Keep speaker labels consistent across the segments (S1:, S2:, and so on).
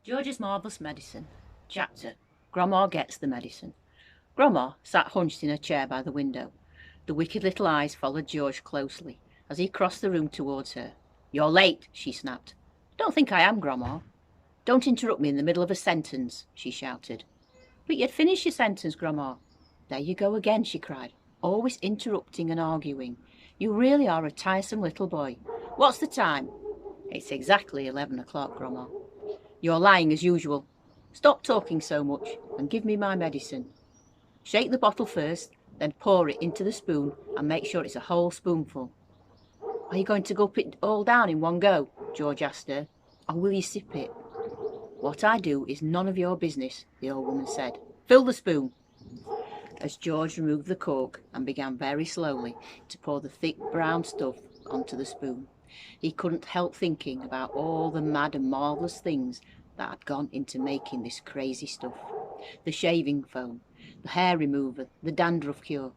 S1: George's Marvellous Medicine. Chapter. Grandma Gets the Medicine. Grandma sat hunched in a chair by the window. The wicked little eyes followed George closely as he crossed the room towards her. "You're late," she snapped. "Don't think I am, Grandma." "Don't interrupt me in the middle of a sentence," she shouted. "But you'd finish your sentence, Grandma." "There you go again," she cried. "Always interrupting and arguing. You really are a tiresome little boy. What's the time?" "It's exactly 11 o'clock, Grandma." "You're lying as usual. Stop talking so much and give me my medicine. Shake the bottle first, then pour it into the spoon and make sure it's a whole spoonful." "Are you going to gulp it all down in one go?" George asked her. "Or will you sip it?" "What I do is none of your business," the old woman said. "Fill the spoon." As George removed the cork and began very slowly to pour the thick brown stuff onto the spoon, he couldn't help thinking about all the mad and marvellous things that had gone into making this crazy stuff. The shaving foam, the hair remover, the dandruff cure,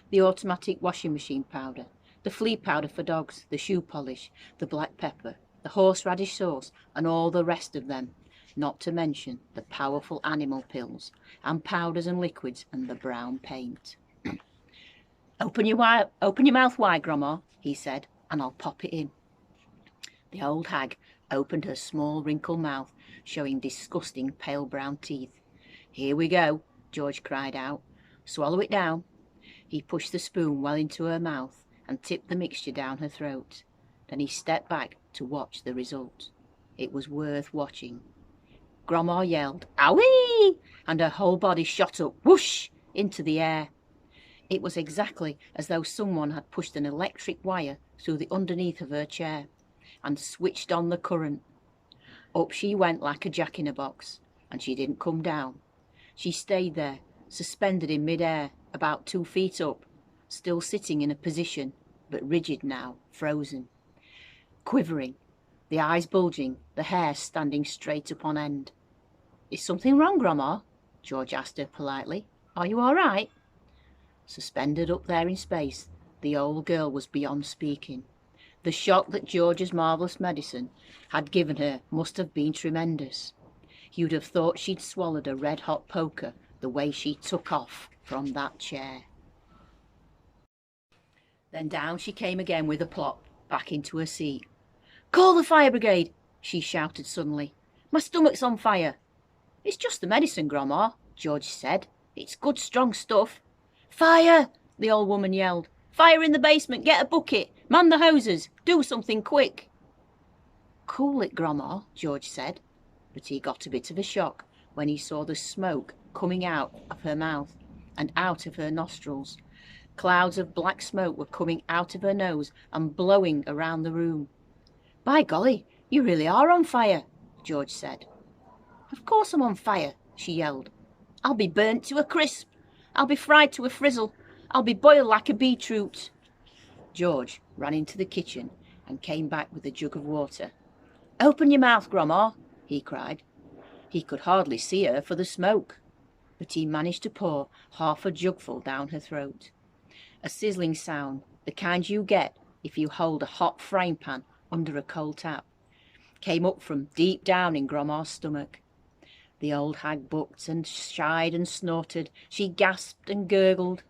S1: the automatic washing machine powder, the flea powder for dogs, the shoe polish, the black pepper, the horseradish sauce, and all the rest of them, not to mention the powerful animal pills and powders and liquids and the brown paint. Open your mouth wide, Grandma," he said, "and I'll pop it in." The old hag opened her small wrinkled mouth, showing disgusting pale brown teeth. "Here we go," George cried out. "Swallow it down." He pushed the spoon well into her mouth and tipped the mixture down her throat. Then he stepped back to watch the result. It was worth watching. Grandma yelled, "Owie!" and her whole body shot up, whoosh, into the air. It was exactly as though someone had pushed an electric wire through the underneath of her chair and switched on the current. Up she went like a jack-in-a-box, and she didn't come down. She stayed there, suspended in mid-air, about 2 feet up, still sitting in a position, but rigid now, frozen, quivering, the eyes bulging, the hair standing straight up on end. "Is something wrong, Grandma?" George asked her politely. "Are you all right?" Suspended up there in space, the old girl was beyond speaking. The shock that George's marvellous medicine had given her must have been tremendous. You'd have thought she'd swallowed a red-hot poker the way she took off from that chair. Then down she came again with a plop, back into her seat. "Call the fire brigade!" she shouted suddenly. "My stomach's on fire." "It's just the medicine, Grandma," George said. "It's good strong stuff." "Fire!" the old woman yelled. "Fire in the basement! Get a bucket! Man the hoses! Do something quick!" "Cool it, Grandma," George said, but he got a bit of a shock when he saw the smoke coming out of her mouth and out of her nostrils. Clouds of black smoke were coming out of her nose and blowing around the room. "By golly, you really are on fire," George said. "Of course I'm on fire," she yelled. "I'll be burnt to a crisp. I'll be fried to a frizzle. I'll be boiled like a beetroot." George ran into the kitchen and came back with a jug of water. "Open your mouth, Grandma," he cried. He could hardly see her for the smoke, but he managed to pour half a jugful down her throat. A sizzling sound, the kind you get if you hold a hot frying pan under a cold tap, came up from deep down in Grandma's stomach. The old hag bucked and shied and snorted. She gasped and gurgled.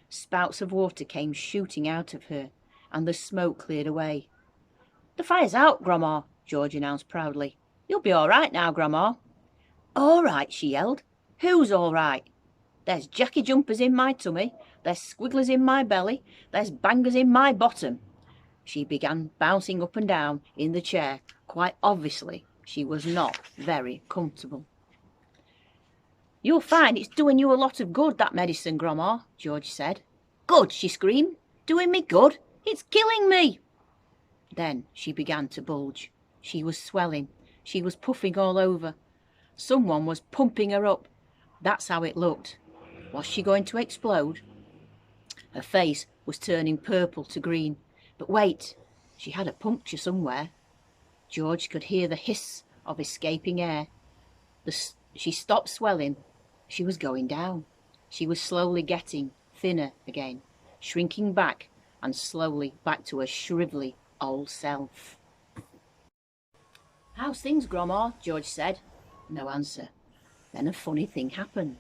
S1: Spouts of water came shooting out of her, and the smoke cleared away. "The fire's out, Grandma," George announced proudly. "You'll be all right now, Grandma." "All right," she yelled. "Who's all right? There's jacky jumpers in my tummy, there's squigglers in my belly, there's bangers in my bottom." She began bouncing up and down in the chair. Quite obviously, she was not very comfortable. "You'll find it's doing you a lot of good, that medicine, Grandma," George said. "Good," she screamed. "Doing me good? It's killing me." Then she began to bulge. She was swelling. She was puffing all over. Someone was pumping her up. That's how it looked. Was she going to explode? Her face was turning purple to green. But wait, she had a puncture somewhere. George could hear the hiss of escaping air. She stopped swelling. She was going down. She was slowly getting thinner again, shrinking back and slowly back to her shrivelly old self. "How's things, Grandma?" George said. No answer. Then a funny thing happened.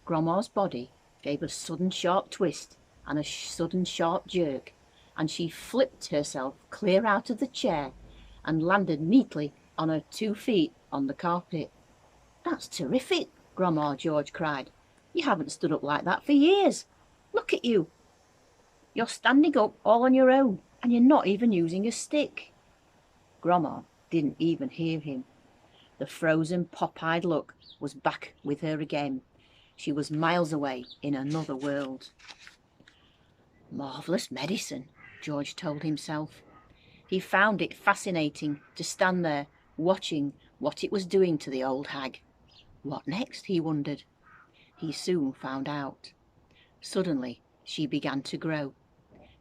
S1: Grandma's body gave a sudden sharp twist and a sudden sharp jerk, and she flipped herself clear out of the chair and landed neatly on her 2 feet on the carpet. "That's terrific," Grandma George cried. "You haven't stood up like that for years. Look at you. You're standing up all on your own, and you're not even using a stick." Grandma didn't even hear him. The frozen, pop-eyed look was back with her again. She was miles away in another world. Marvellous medicine, George told himself. He found it fascinating to stand there watching what it was doing to the old hag. What next, he wondered. He soon found out. Suddenly she began to grow.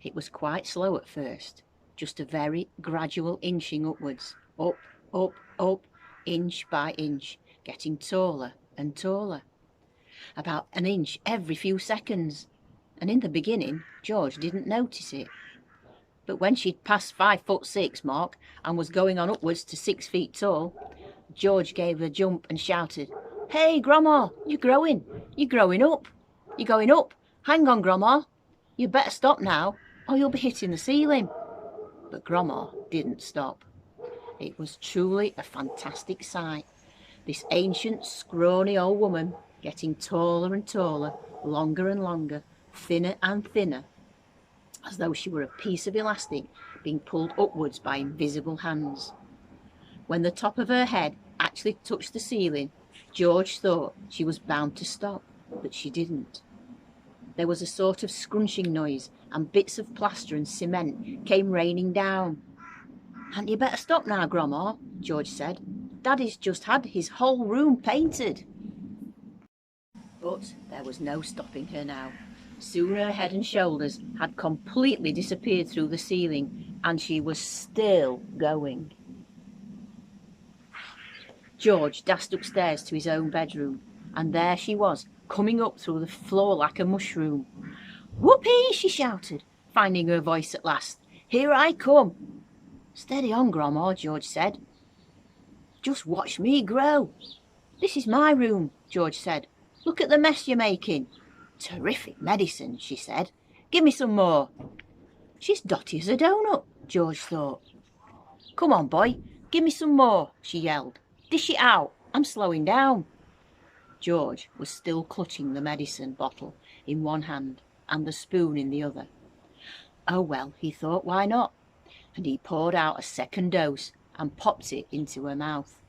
S1: It was quite slow at first, just a very gradual inching upwards, up, up, up, inch by inch, getting taller and taller. About an inch every few seconds, and in the beginning George didn't notice it. But when she'd passed 5'6" mark and was going on upwards to 6 feet tall, George gave a jump and shouted, "Hey, Grandma, you're growing. You're growing up. You're going up. Hang on, Grandma. You better stop now, or you'll be hitting the ceiling." But Grandma didn't stop. It was truly a fantastic sight. This ancient, scrawny old woman getting taller and taller, longer and longer, thinner and thinner, as though she were a piece of elastic being pulled upwards by invisible hands. When the top of her head actually touched the ceiling, George thought she was bound to stop, but she didn't. There was a sort of scrunching noise, and bits of plaster and cement came raining down. "Hadn't you better stop now, Grandma?" George said. "Daddy's just had his whole room painted." But there was no stopping her now. Soon her head and shoulders had completely disappeared through the ceiling, and she was still going. George dashed upstairs to his own bedroom, and there she was, coming up through the floor like a mushroom. "Whoopee!" she shouted, finding her voice at last. "Here I come." "Steady on, Grandma," George said. "Just watch me grow." "This is my room," George said. "Look at the mess you're making." "Terrific medicine," she said. "Give me some more." "She's dotty as a donut," George thought. "Come on, boy, give me some more," she yelled. "Dish it out. I'm slowing down." George was still clutching the medicine bottle in one hand and the spoon in the other. Oh well, he thought, why not? And he poured out a second dose and popped it into her mouth.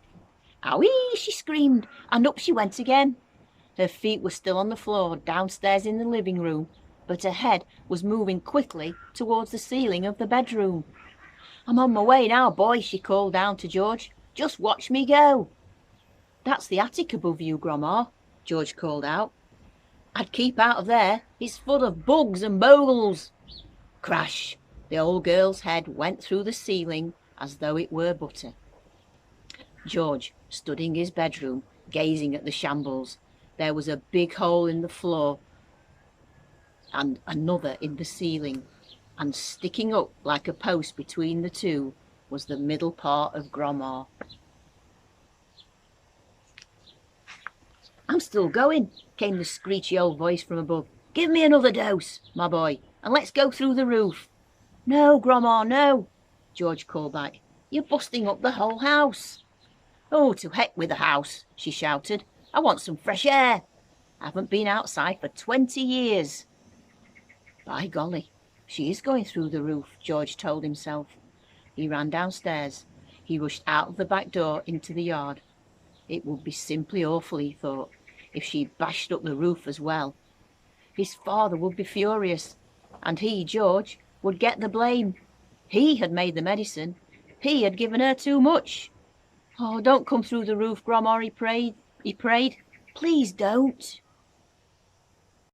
S1: "Owie!" she screamed, and up she went again. Her feet were still on the floor downstairs in the living room, but her head was moving quickly towards the ceiling of the bedroom. "I'm on my way now, boy," she called down to George. "Just watch me go." "That's the attic above you, Grandma," George called out. "I'd keep out of there. It's full of bugs and bogles." Crash! The old girl's head went through the ceiling as though it were butter. George stood in his bedroom, gazing at the shambles. There was a big hole in the floor and another in the ceiling, and sticking up like a post between the two was the middle part of Grandma. "I'm still going," came the screechy old voice from above. "Give me another dose, my boy, and let's go through the roof." "No, Grandma, no," George called back. "You're busting up the whole house." "Oh, to heck with the house," she shouted. "I want some fresh air. I haven't been outside for 20 years. By golly, she is going through the roof, George told himself. He ran downstairs. He rushed out of the back door into the yard. It would be simply awful, he thought, if she bashed up the roof as well. His father would be furious, and he, George, would get the blame. He had made the medicine. He had given her too much. "Oh, don't come through the roof, Grandma," he prayed. "Please don't."